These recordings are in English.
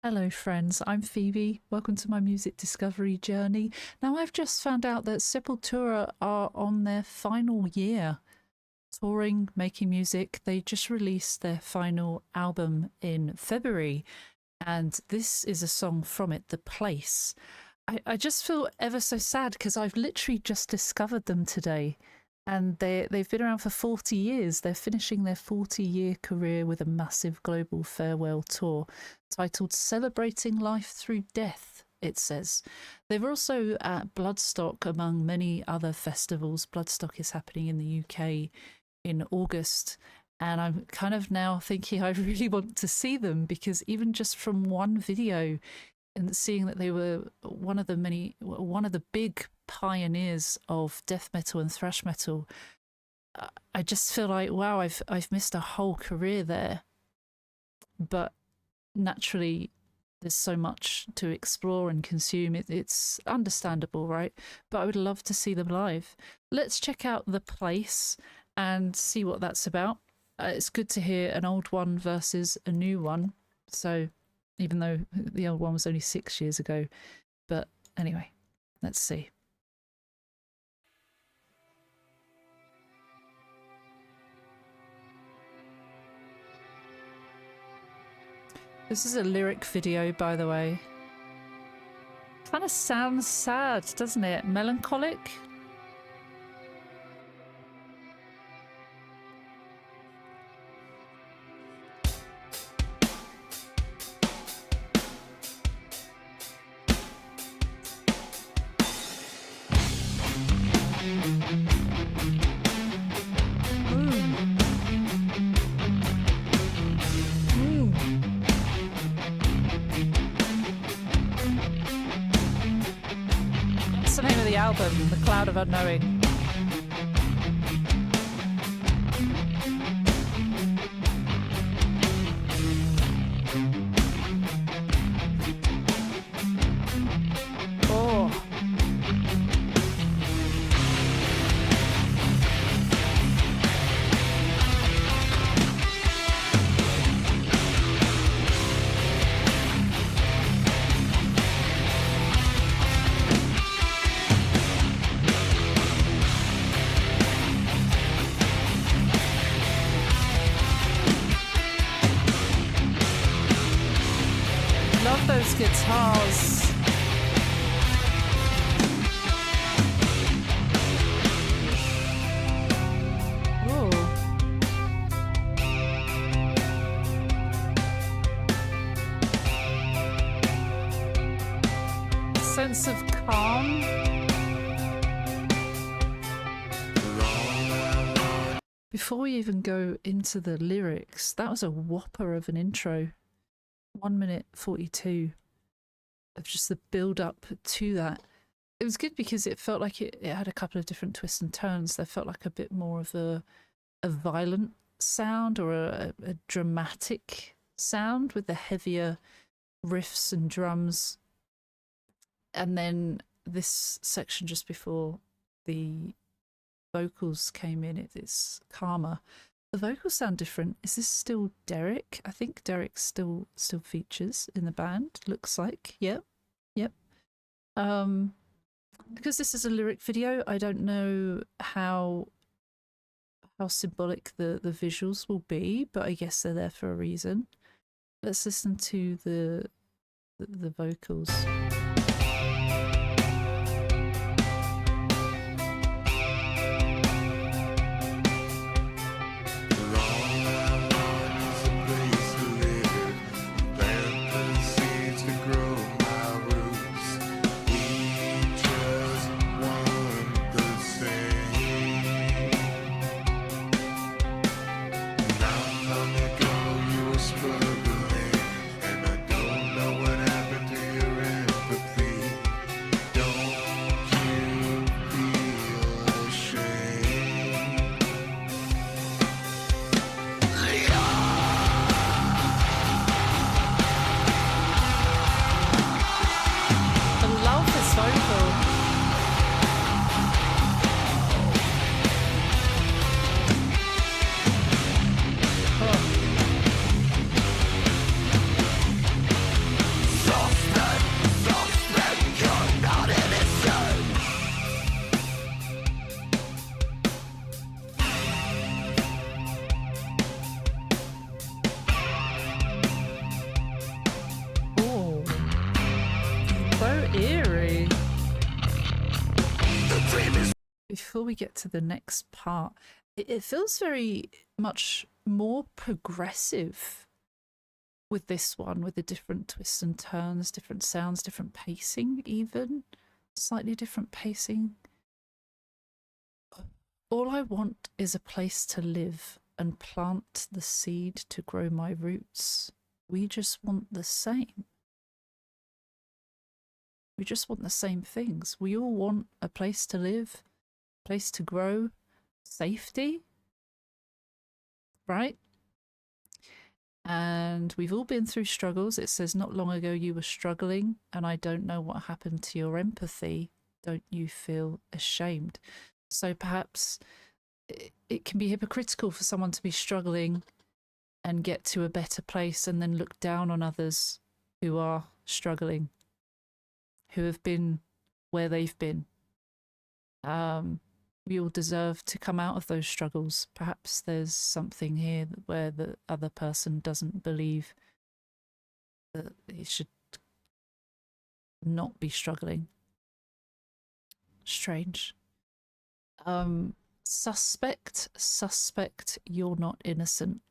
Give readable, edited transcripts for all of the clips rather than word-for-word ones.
Hello friends, I'm Phoebe. Welcome to my music discovery journey. Now I've just found out that Sepultura are on their final year touring, making music. They just released their final album in February and this is a song from it, The Place. I just feel ever so sad because I've literally just discovered them today. And they've been around for 40 years. They're finishing their 40-year career with a massive global farewell tour titled Celebrating Life Through Death, it says. They were also at Bloodstock, among many other festivals. Bloodstock is happening in the UK in August. And I'm kind of now thinking I really want to see them because even just from one video and seeing that they were one of the big pioneers of death metal and thrash metal, I just feel like, wow, I've missed a whole career there. But naturally there's so much to explore and consume. It's understandable, right? But I would love to see them live. Let's check out The Place and see what that's about. It's good to hear an old one versus a new one, so even though the old one was only 6 years ago. But anyway, let's see. This is a lyric video, by the way. Kind of sounds sad, doesn't it? Melancholic? What's the name of the album? The Cloud of Unknowing. Oh. Love those guitars. Ooh. Sense of calm. Before we even go into the lyrics, that was a whopper of an intro. 1 minute 42 of just the build up to that. It was good because it felt like it had a couple of different twists and turns. There felt like a bit more of a violent sound or a dramatic sound with the heavier riffs and drums. And then this section just before the vocals came in, it's calmer. The vocals sound different. Is this still Derek? I think Derek still features in the band. Looks like. Yep. Because this is a lyric video, I don't know how symbolic the visuals will be, but I guess they're there for a reason. Let's listen to the vocals. And I don't know what happened to your empathy. before we get to the next part, it feels very much more progressive with this one, with the different twists and turns, different sounds, different pacing, even slightly different pacing. All I want is a place to live and plant the seed to grow my roots. We just want the same. We just want the same things. We all want a place to live, a place to grow, safety, right? And we've all been through struggles. It says not long ago you were struggling, and I don't know what happened to your empathy. Don't you feel ashamed? So perhaps it can be hypocritical for someone to be struggling and get to a better place and then look down on others who are struggling, who have been where they've been. We all deserve to come out of those struggles. Perhaps there's something here where the other person doesn't believe that he should not be struggling. Strange. Suspect, you're not innocent.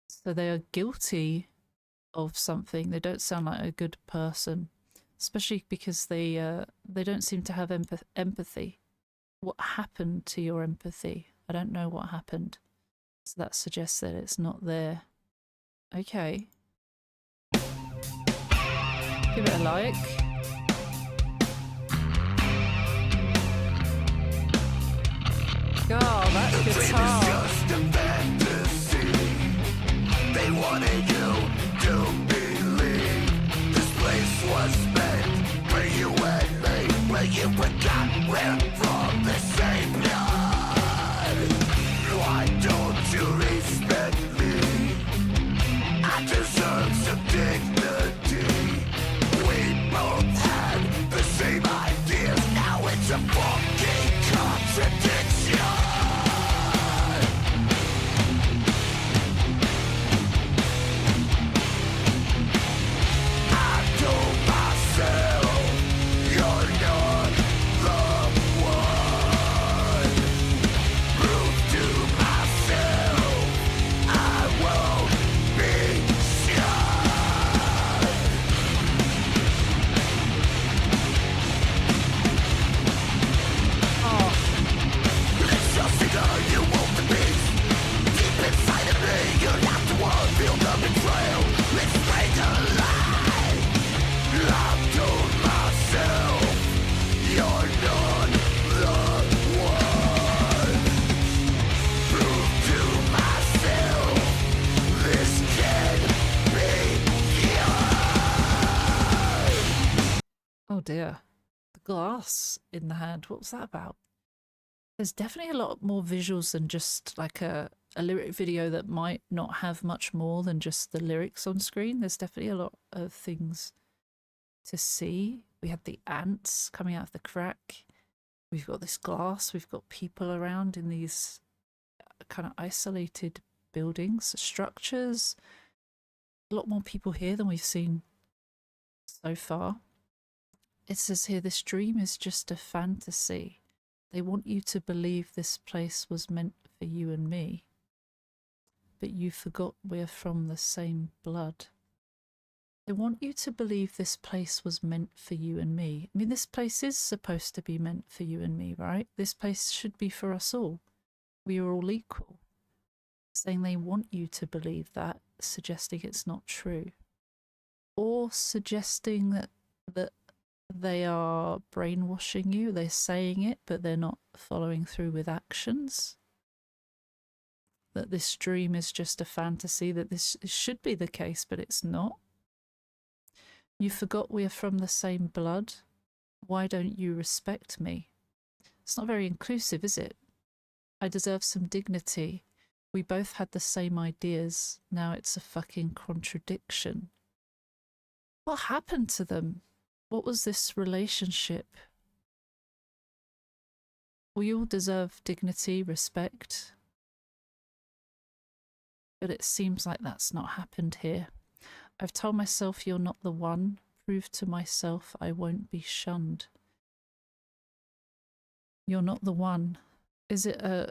So they are guilty of something. They don't sound like a good person, especially because they don't seem to have empathy. What happened to your empathy? I don't know what happened. So that suggests that it's not there. Okay. Give it a like. God, that guitar. They wanted you to believe this place was meant for you and me, where you forgot we're from the same blood. Why don't you respect me? I deserve some dignity. We both had the same ideas, now it's a fucking contradiction. Oh dear, the glass in the hand, what was that about? There's definitely a lot more visuals than just like a lyric video that might not have much more than just the lyrics on screen. There's definitely a lot of things to see. We had the ants coming out of the crack. We've got this glass. We've got people around in these kind of isolated buildings, structures. A lot more people here than we've seen so far. It says here, this dream is just a fantasy. They want you to believe this place was meant for you and me. But you forgot we're from the same blood. They want you to believe this place was meant for you and me. I mean, this place is supposed to be meant for you and me, right? This place should be for us all. We are all equal. Saying they want you to believe that, suggesting it's not true. Or suggesting that they are brainwashing you. They're saying it, but they're not following through with actions. That this dream is just a fantasy, that this should be the case, but it's not. You forgot we are from the same blood. Why don't you respect me? It's not very inclusive, is it? I deserve some dignity. We both had the same ideas. Now it's a fucking contradiction. What happened to them? What was this relationship? We all deserve dignity, respect. But it seems like that's not happened here. I've told myself you're not the one. Prove to myself I won't be shunned. You're not the one. Is it a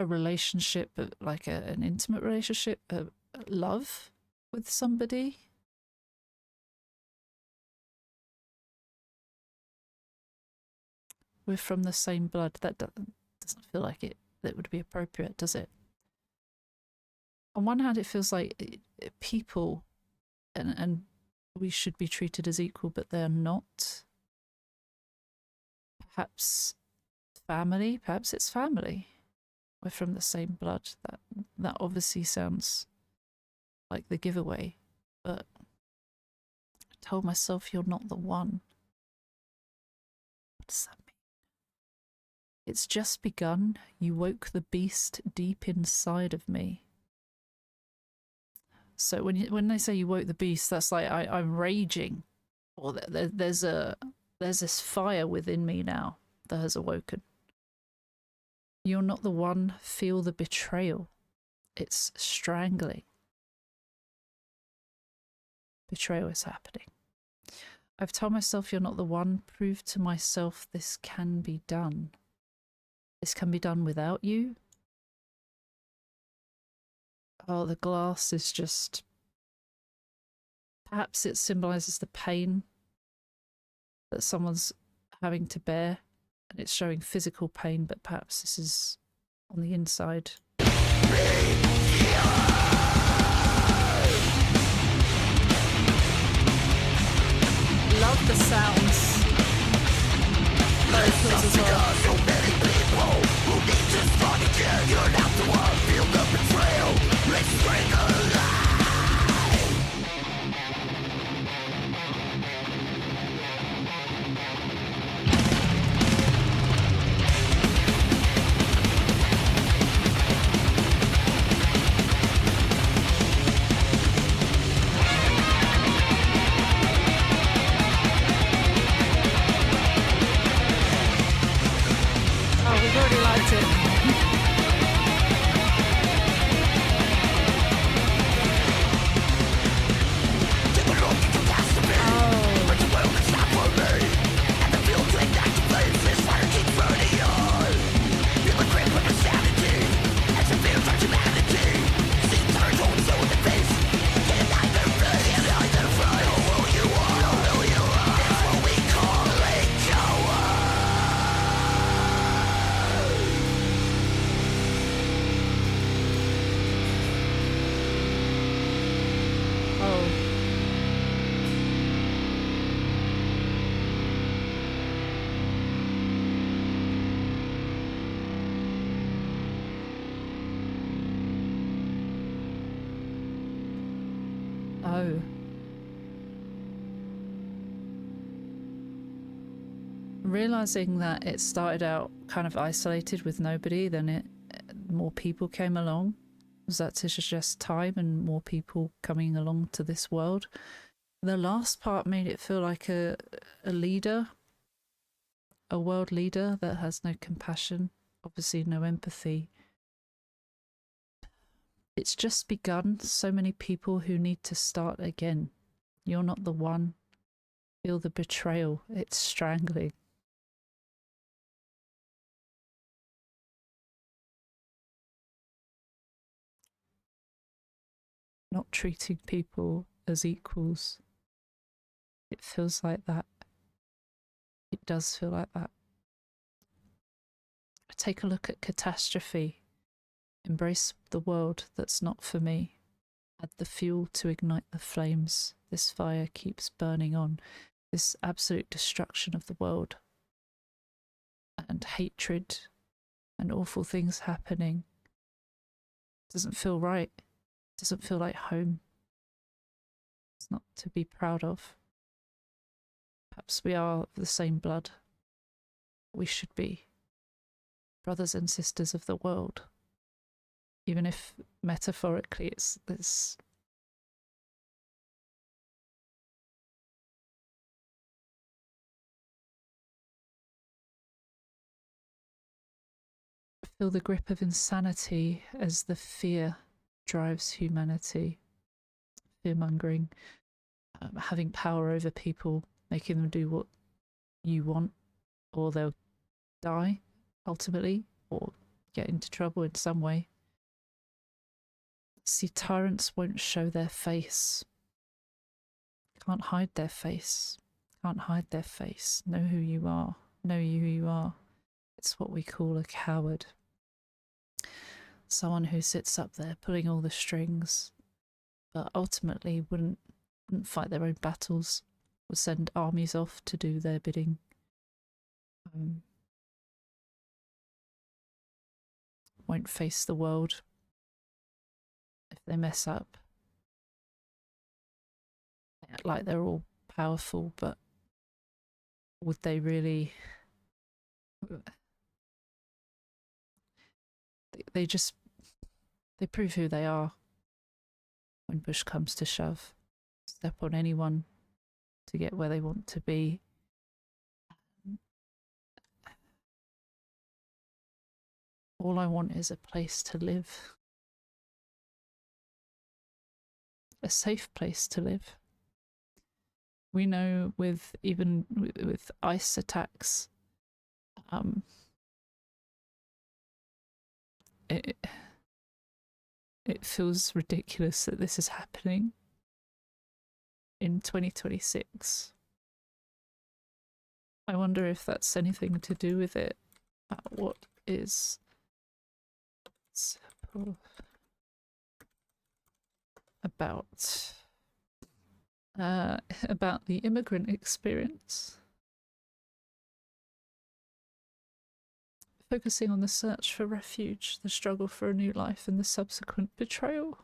relationship, like an intimate relationship, a love with somebody? We're from the same blood. That doesn't feel like it would be appropriate, does it? On one hand, it feels like people, and we should be treated as equal, but they're not. Perhaps family. Perhaps it's family. We're from the same blood. That obviously sounds like the giveaway, but I told myself you're not the one. What does that mean? It's just begun. You woke the beast deep inside of me. So when they say you woke the beast, that's like I'm raging, or there's this fire within me now that has awoken. You're not the one. Feel the betrayal. It's strangling. Betrayal is happening. I've told myself you're not the one. Prove to myself this can be done. This can be done without you. Oh, the glass is just... Perhaps it symbolises the pain that someone's having to bear, and it's showing physical pain, but perhaps this is on the inside. Love the sounds. Vocals as well. So many people who need to start again. You're not the one. Feel the betrayal. Let's bring alive. Oh. Realizing that it started out kind of isolated with nobody, then more people came along. Was that to suggest time and more people coming along to this world? The last part made it feel like a leader, a world leader that has no compassion, obviously no empathy. It's just begun. So many people who need to start again. You're not the one. Feel the betrayal. It's strangling. Not treating people as equals. It feels like that. It does feel like that. Take a look at catastrophe. Embrace the world that's not for me. Add the fuel to ignite the flames. This fire keeps burning on. This absolute destruction of the world. And hatred and awful things happening. Doesn't feel right. Doesn't feel like home. It's not to be proud of. Perhaps we are of the same blood. We should be brothers and sisters of the world. Even if metaphorically it's feel the grip of insanity as the fear drives humanity. Fear-mongering, having power over people, making them do what you want, or they'll die, ultimately, or get into trouble in some way. See, tyrants won't show their face. Can't hide their face. Can't hide their face. Know who you are. Know you who you are. It's what we call a coward. Someone who sits up there pulling all the strings, but ultimately wouldn't fight their own battles, would send armies off to do their bidding. Won't face the world if they mess up. They act like they're all powerful, but would they really? They prove who they are when push comes to shove. Step on anyone to get where they want to be. All I want is a place to live. A safe place to live. We know even with ICE attacks, it feels ridiculous that this is happening in 2026. I wonder if that's anything to do with it. What is about the immigrant experience, focusing on the search for refuge, the struggle for a new life, and the subsequent betrayal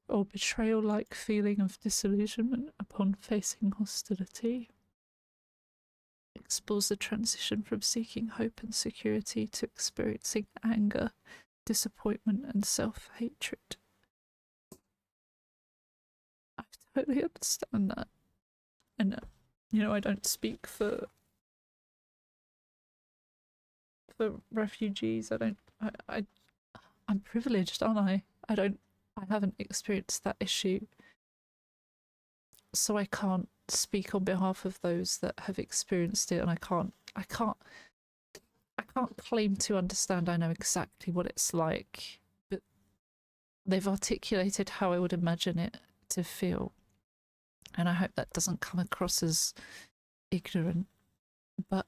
or betrayal-like feeling of disillusionment upon facing hostility. Explores the transition from seeking hope and security to experiencing anger, disappointment, and self-hatred. I totally understand that. And, I don't speak for refugees. I'm privileged, aren't I? I haven't experienced that issue. So I can't speak on behalf of those that have experienced it, and I can't claim to understand. I know exactly what it's like, but they've articulated how I would imagine it to feel, and I hope that doesn't come across as ignorant. But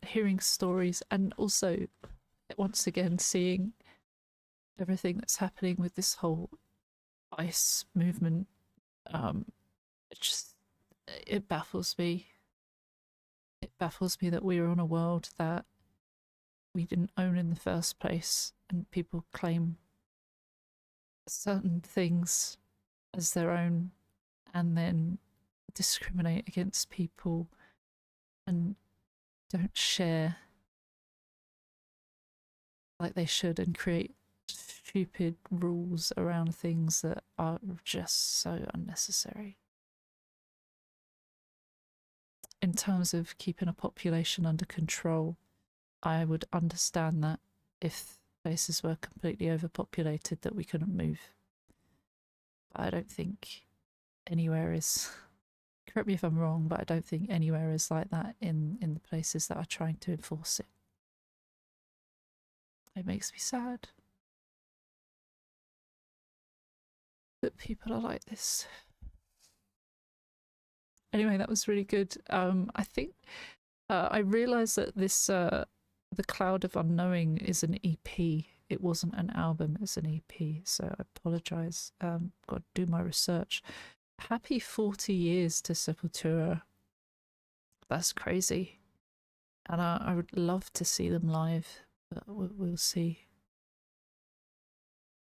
hearing stories, and also once again seeing everything that's happening with this whole ICE movement, it baffles me. It baffles me that we are on a world that we didn't own in the first place, and people claim certain things as their own and then discriminate against people and don't share like they should, and create stupid rules around things that are just so unnecessary. In terms of keeping a population under control, I would understand that if places were completely overpopulated, that we couldn't move. But I don't think anywhere is, correct me if I'm wrong, but I don't think anywhere is like that in the places that are trying to enforce it. It makes me sad that people are like this. Anyway, that was really good. I think I realised that this The Cloud of Unknowing is an EP. It wasn't an album, it's an EP, so I apologise. Got to do my research. Happy 40 years to Sepultura. That's crazy. And I would love to see them live, but we'll see.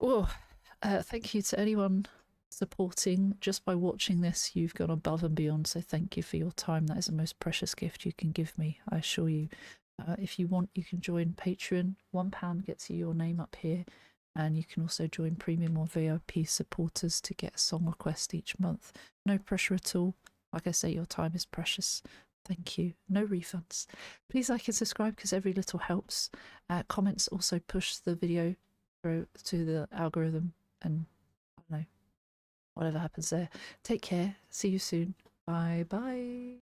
Oh, thank you to anyone supporting. Just by watching this, you've gone above and beyond, so thank you for your time. That is the most precious gift you can give me, I assure you. If you want, you can join Patreon. £1 gets you your name up here, and you can also join premium or VIP supporters to get a song request each month. No pressure at all. Like I say, your time is precious. Thank you. No refunds. Please like and subscribe, because every little helps. Comments also push the video through to the algorithm, and I don't know, whatever happens there. Take care. See you soon. Bye bye.